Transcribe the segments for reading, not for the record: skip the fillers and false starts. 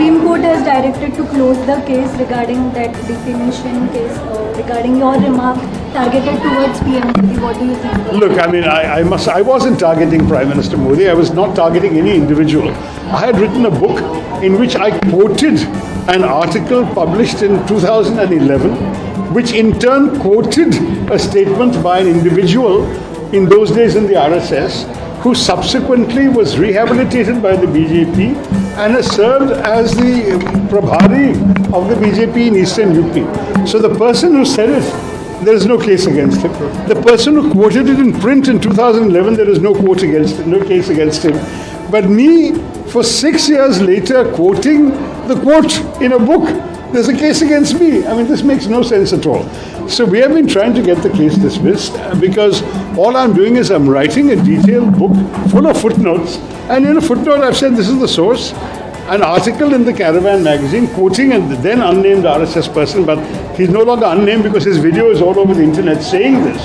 Supreme Court has directed to close the case regarding that defamation case regarding your remark targeted towards PM Modi. What do you think? Look, I mean, I wasn't targeting Prime Minister Modi. I was not targeting any individual. I had written a book in which I quoted an article published in 2011, which in turn quoted a statement by an individual in those days in the RSS, who subsequently was rehabilitated by the BJP and has served as the Prabhari of the BJP in Eastern UP. So the person who said it, there is no case against him. The person who quoted it in print in 2011, there is no case against him. But me, for 6 years later, quoting the quote in a book, there's a case against me. I mean, this makes no sense at all. So we have been trying to get the case dismissed because all I'm doing is I'm writing a detailed book full of footnotes. And in a footnote, I've said this is the source. An article in the Caravan magazine quoting a then unnamed RSS person, but he's no longer unnamed because his video is all over the internet saying this.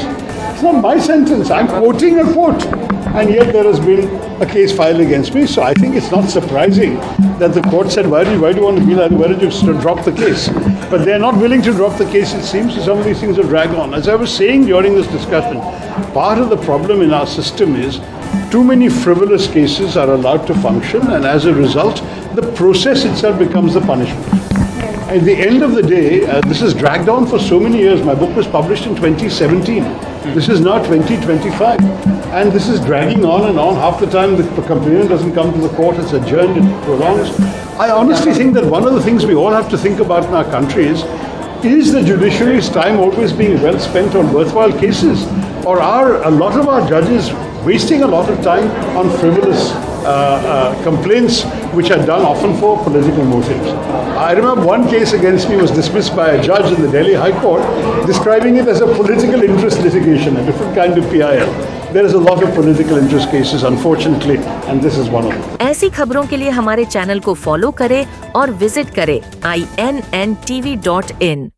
It's not my sentence. I'm quoting a quote. And yet there has been a case filed against me. So I think it's not surprising that the court said, why do you want to be like, why did you drop the case? But they're not willing to drop the case, it seems, so some of these things will drag on. As I was saying during this discussion, part of the problem in our system is too many frivolous cases are allowed to function, and as a result, the process itself becomes the punishment. At the end of the day, this is dragged on for so many years. My book was published in 2017. This is now 2025. And this is dragging on and on. Half the time the complainant doesn't come to the court, it's adjourned, it prolongs. I honestly think that one of the things we all have to think about in our country is the judiciary's time always being well spent on worthwhile cases? Or are a lot of our judges wasting a lot of time on frivolous complaints which are done often for political motives? I remember one case against me was dismissed by a judge in the Delhi High Court, describing it as a political interest litigation, a different kind of PIL. There is a lot of political interest cases, unfortunately, and this is one of them. ऐसी खबरों के लिए हमारे channel को follow करें और visit करें INNTV.in।